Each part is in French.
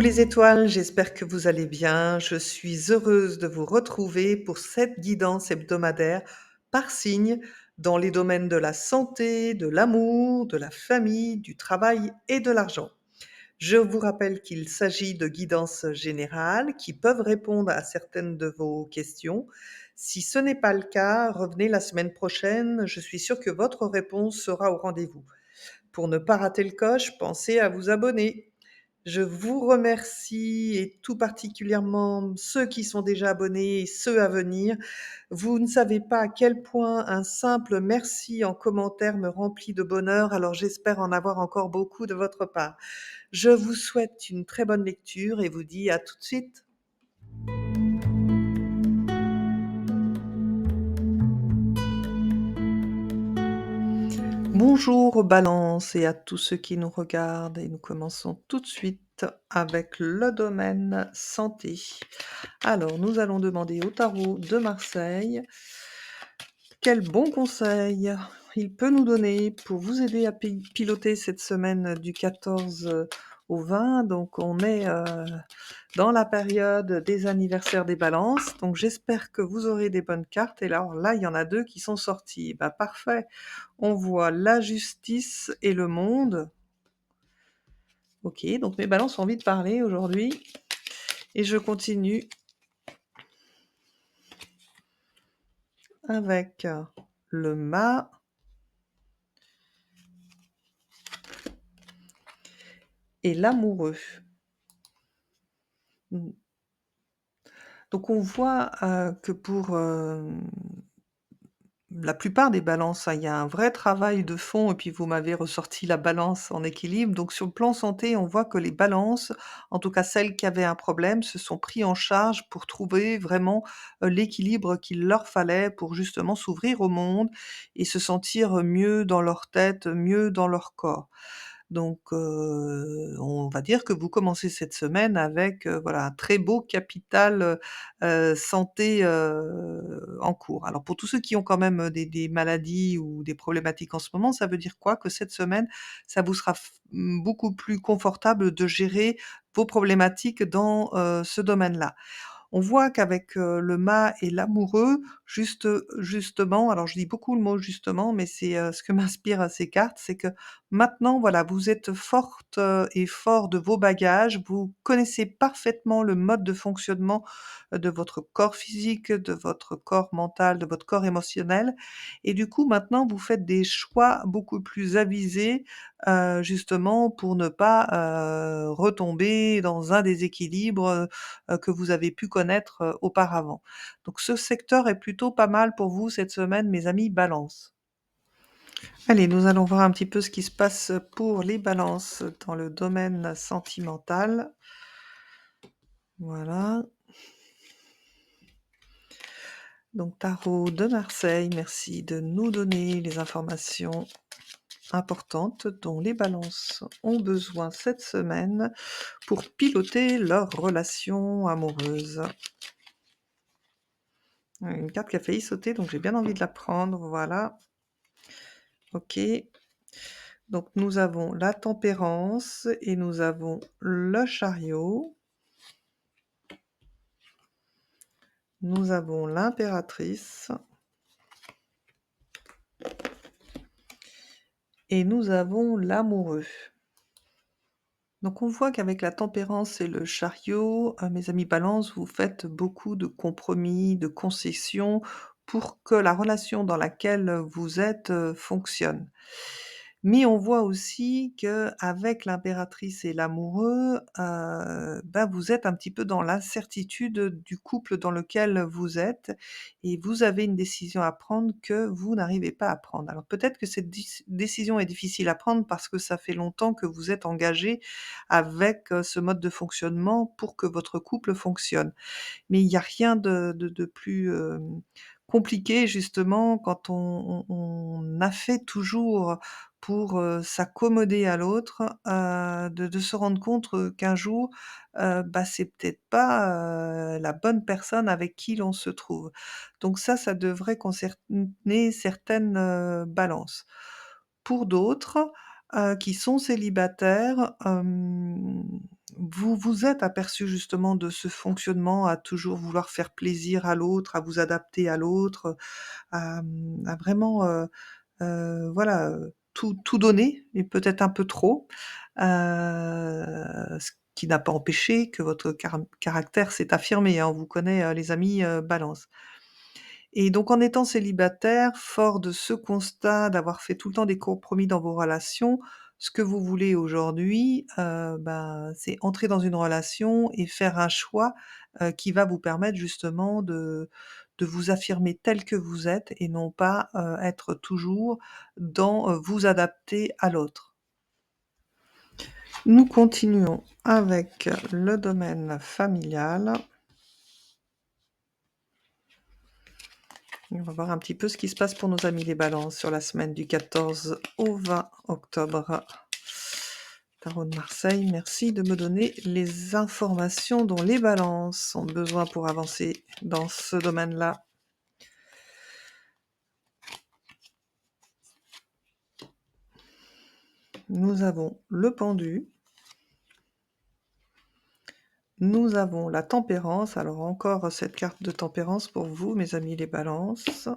Coucou les étoiles, j'espère que vous allez bien. Je suis heureuse de vous retrouver pour cette guidance hebdomadaire par signe dans les domaines de la santé, de l'amour, de la famille, du travail et de l'argent. Je vous rappelle qu'il s'agit de guidances générales qui peuvent répondre à certaines de vos questions. Si ce n'est pas le cas, revenez la semaine prochaine. Je suis sûre que votre réponse sera au rendez-vous. Pour ne pas rater le coche, pensez à vous abonner. Je vous remercie et tout particulièrement ceux qui sont déjà abonnés et ceux à venir. Vous ne savez pas à quel point un simple merci en commentaire me remplit de bonheur, alors j'espère en avoir encore beaucoup de votre part. Je vous souhaite une très bonne lecture et vous dis à tout de suite. Bonjour Balance et à tous ceux qui nous regardent et nous commençons tout de suite avec le domaine santé. Alors, nous allons demander au tarot de Marseille quel bon conseil il peut nous donner pour vous aider à piloter cette semaine du 14 au 20. Donc, on est dans la période des anniversaires des balances. Donc, j'espère que vous aurez des bonnes cartes. Et alors là, il y en a deux qui sont sorties. Bah, parfait. On voit la justice et le monde. Ok, donc mes balances ont envie de parler aujourd'hui. Et je continue avec le mât et l'amoureux. Donc on voit que pour la plupart des balances, hein, il y a un vrai travail de fond et puis vous m'avez ressorti la balance en équilibre. Donc sur le plan santé, on voit que les balances, en tout cas celles qui avaient un problème, se sont pris en charge pour trouver vraiment l'équilibre qu'il leur fallait pour justement s'ouvrir au monde et se sentir mieux dans leur tête, mieux dans leur corps. Donc, on va dire que vous commencez cette semaine avec, voilà, un très beau capital, santé, en cours. Alors pour tous ceux qui ont quand même, des maladies ou des problématiques en ce moment, ça veut dire quoi? Que cette semaine, ça vous sera beaucoup plus confortable de gérer vos problématiques dans, ce domaine-là. On voit qu'avec, le mât et l'amoureux, justement, alors je dis beaucoup le mot justement, mais c'est, ce que m'inspirent ces cartes, c'est que maintenant, voilà, vous êtes forte, et fort de vos bagages, vous connaissez parfaitement le mode de fonctionnement, de votre corps physique, de votre corps mental, de votre corps émotionnel et du coup, maintenant, vous faites des choix beaucoup plus avisés, justement pour ne pas, retomber dans un déséquilibre, que vous avez pu connaître, auparavant. Donc ce secteur est plutôt pas mal pour vous cette semaine, mes amis Balance. Allez, nous allons voir un petit peu ce qui se passe pour les Balances dans le domaine sentimental. Voilà. Donc tarot de Marseille, merci de nous donner les informations importantes dont les Balances ont besoin cette semaine pour piloter leur relation amoureuse. Une carte qui a failli sauter, donc j'ai bien envie de la prendre, voilà. OK. Donc nous avons la tempérance et nous avons le chariot. Nous avons l'impératrice. Et nous avons l'amoureux. Donc on voit qu'avec la tempérance et le chariot, mes amis Balance, vous faites beaucoup de compromis, de concessions pour que la relation dans laquelle vous êtes, fonctionne. Mais on voit aussi qu'avec l'impératrice et l'amoureux, bah, vous êtes un petit peu dans l'incertitude du couple dans lequel vous êtes et vous avez une décision à prendre que vous n'arrivez pas à prendre. Alors peut-être que cette décision est difficile à prendre parce que ça fait longtemps que vous êtes engagés avec, ce mode de fonctionnement pour que votre couple fonctionne. Mais il y a rien de plus, compliqué justement quand on a fait toujours pour, s'accommoder à l'autre, de se rendre compte, qu'un jour, bah, c'est peut-être pas, la bonne personne avec qui l'on se trouve. Donc ça devrait concerner certaines, balances. Pour d'autres, qui sont célibataires, Vous vous êtes aperçu justement de ce fonctionnement à toujours vouloir faire plaisir à l'autre, à vous adapter à l'autre, à vraiment, voilà, tout donner et peut-être un peu trop, ce qui n'a pas empêché que votre caractère s'est affirmé, hein. On vous connaît, les amis, Balance. Et donc en étant célibataire, fort de ce constat d'avoir fait tout le temps des compromis dans vos relations, ce que vous voulez aujourd'hui, ben, c'est entrer dans une relation et faire un choix, qui va vous permettre justement de vous affirmer tel que vous êtes et non pas, être toujours dans, vous adapter à l'autre. Nous continuons avec le domaine familial. On va voir un petit peu ce qui se passe pour nos amis les balances sur la semaine du 14 au 20 octobre. Tarot de Marseille, merci de me donner les informations dont les balances ont besoin pour avancer dans ce domaine-là. Nous avons le pendu. Nous avons la tempérance. Alors encore cette carte de tempérance pour vous, mes amis les balances.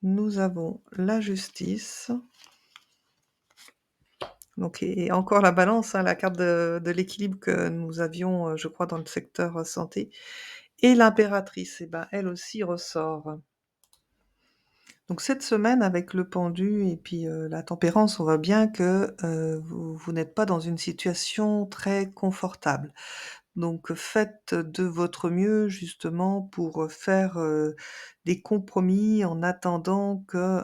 Nous avons la justice. Donc et encore la balance, hein, la carte de l'équilibre que nous avions, je crois dans le secteur, santé et l'impératrice et ben, elle aussi ressort. Donc cette semaine avec le pendu et puis, la tempérance, on voit bien que, vous n'êtes pas dans une situation très confortable. Donc faites de votre mieux justement pour, faire, des compromis en attendant que,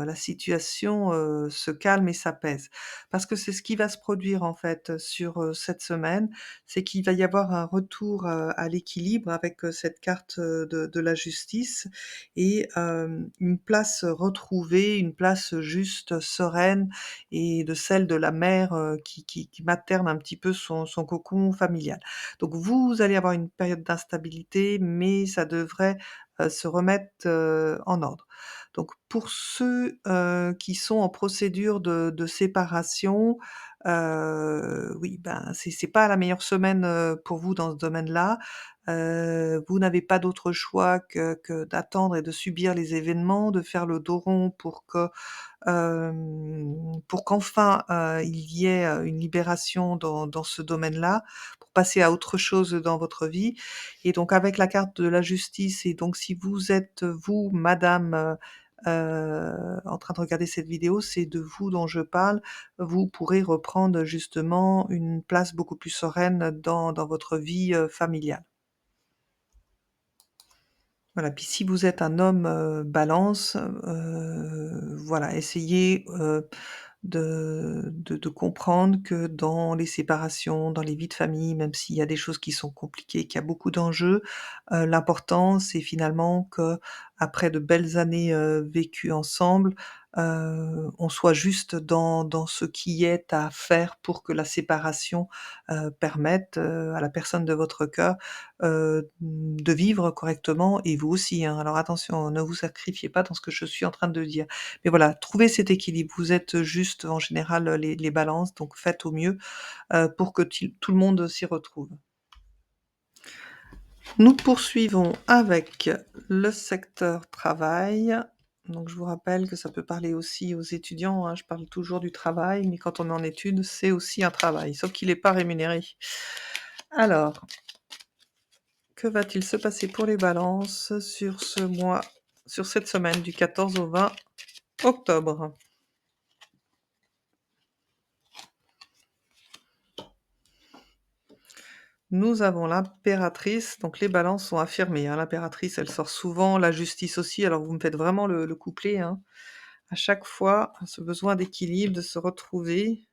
la situation, se calme et s'apaise. Parce que c'est ce qui va se produire en fait, sur, cette semaine, c'est qu'il va y avoir un retour, à l'équilibre avec, cette carte, de la justice et une place retrouvée, une place juste, sereine et de celle de la mère, qui materne un petit peu son cocon familial. Donc vous allez avoir une période d'instabilité, mais ça devrait, se remettre, en ordre. Donc pour ceux, qui sont en procédure de séparation, oui, ben, c'est pas la meilleure semaine, pour vous dans ce domaine-là. Vous n'avez pas d'autre choix que d'attendre et de subir les événements, de faire le dos rond pour qu'enfin, il y ait, une libération dans ce domaine-là, pour passer à autre chose dans votre vie et donc avec la carte de la justice et donc si vous êtes, vous, madame, en train de regarder cette vidéo, c'est de vous dont je parle. Vous pourrez reprendre justement une place beaucoup plus sereine dans votre vie, familiale. Voilà, puis si vous êtes un homme, Balance, voilà, essayez, de comprendre que dans les séparations, dans les vies de famille, même s'il y a des choses qui sont compliquées, qu'il y a beaucoup d'enjeux, l'important c'est finalement qu'après de belles années, vécues ensemble, on soit juste dans ce qui est à faire pour que la séparation, permette, à la personne de votre cœur, de vivre correctement et vous aussi, hein. Alors attention, ne vous sacrifiez pas dans ce que je suis en train de dire. Mais voilà, trouvez cet équilibre. Vous êtes juste en général, les balances, donc faites au mieux, pour que tout le monde s'y retrouve. Nous poursuivons avec le secteur travail. Donc je vous rappelle que ça peut parler aussi aux étudiants, hein. Je parle toujours du travail, mais quand on est en études, c'est aussi un travail, sauf qu'il n'est pas rémunéré. Alors, que va-t-il se passer pour les balances sur ce mois, sur cette semaine du 14 au 20 octobre? Nous avons l'impératrice, donc les balances sont affirmées, hein. L'impératrice, elle sort souvent, la justice aussi, alors vous me faites vraiment le couplet, hein. À chaque fois, ce besoin d'équilibre, de se retrouver.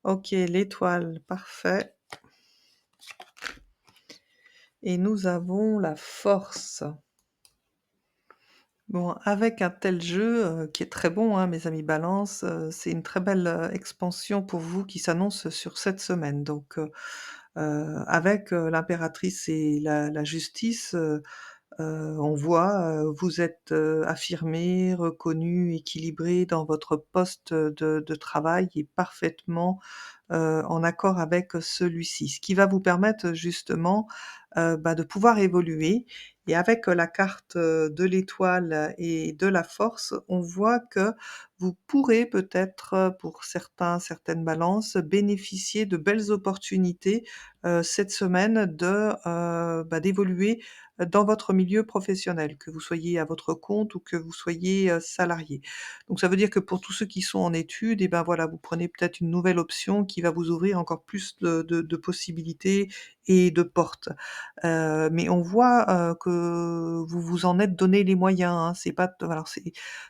OK, l'étoile, parfait et nous avons la force. Bon, avec un tel jeu, qui est très bon, hein, mes amis Balance, c'est une très belle, expansion pour vous qui s'annonce sur cette semaine. Donc, avec, l'impératrice et la justice, on voit, vous êtes, affirmé, reconnu, équilibré dans votre poste, de travail et parfaitement, en accord avec celui-ci. Ce qui va vous permettre justement, de pouvoir évoluer et avec la carte, de l'étoile et de la force, on voit que vous pourrez peut-être, pour certaines balances, bénéficier de belles opportunités, cette semaine d'évoluer, dans votre milieu professionnel, que vous soyez à votre compte ou que vous soyez, salarié. Donc ça veut dire que pour tous ceux qui sont en études et ben, voilà, vous prenez peut-être une nouvelle option qui va vous ouvrir encore plus de possibilités et de portes. Mais on voit, que vous vous en êtes donné les moyens, hein. C'est pas alors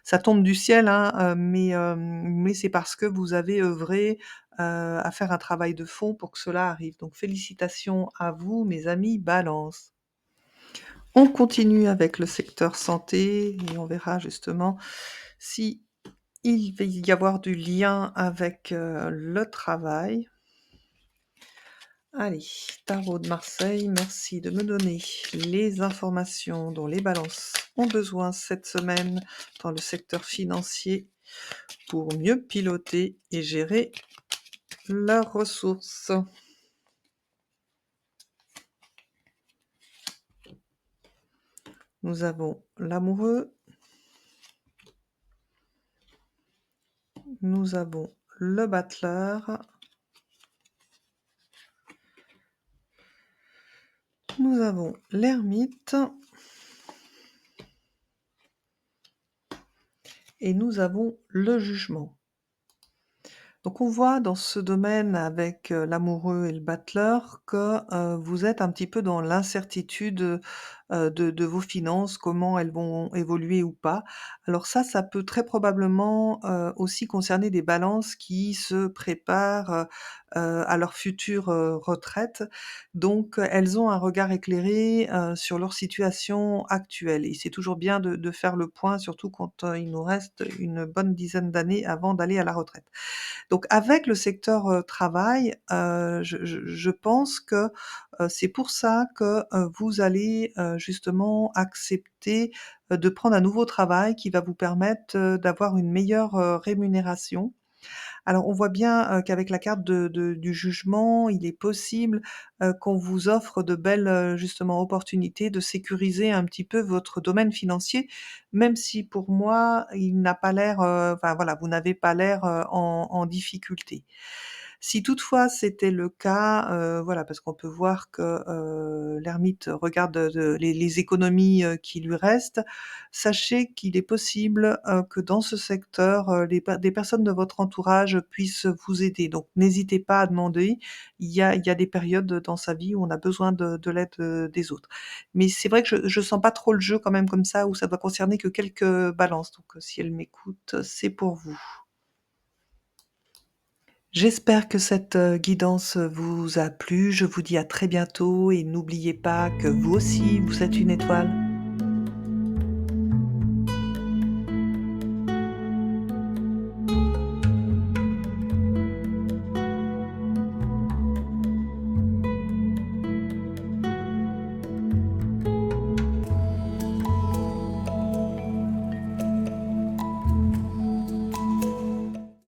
ça tombe du ciel, hein, mais c'est parce que vous avez œuvré, à faire un travail de fond pour que cela arrive. Donc félicitations à vous, mes amis Balance. On continue avec le secteur santé et on verra justement si il va y avoir du lien avec, le travail. Allez, tarot de Marseille, merci de me donner les informations dont les balances ont besoin cette semaine dans le secteur financier pour mieux piloter et gérer leurs ressources. Nous avons l'amoureux, nous avons le battleur, nous avons l'ermite et nous avons le jugement. Donc on voit dans ce domaine avec, l'amoureux et le battleur que, vous êtes un petit peu dans l'incertitude, de vos finances, comment elles vont évoluer ou pas. Alors ça peut très probablement, aussi concerner des balances qui se préparent, à leur future, retraite. Donc, elles ont un regard éclairé, sur leur situation actuelle et c'est toujours bien de faire le point, surtout quand, il nous reste une bonne dizaine d'années avant d'aller à la retraite. Donc avec le secteur, travail, je pense que, c'est pour ça que, vous allez, justement accepter, de prendre un nouveau travail qui va vous permettre, d'avoir une meilleure, rémunération. Alors on voit bien, qu'avec la carte du jugement, il est possible, qu'on vous offre de belles, justement opportunités de sécuriser un petit peu votre domaine financier, même si pour moi, il n'a pas l'air, enfin voilà, vous n'avez pas l'air, en difficulté. Si toutefois c'était le cas, voilà, parce qu'on peut voir que, l'ermite regarde, les économies, qui lui restent, sachez qu'il est possible, que dans ce secteur, des personnes de votre entourage puissent vous aider. Donc n'hésitez pas à demander. Il y a des périodes dans sa vie où on a besoin de l'aide, des autres. Mais c'est vrai que je sens pas trop le jeu quand même comme ça, où ça doit concerner que quelques balances. Donc, si elle m'écoute, c'est pour vous. J'espère que cette, guidance, vous a plu. Je vous dis à très bientôt et n'oubliez pas que vous aussi, vous êtes une étoile.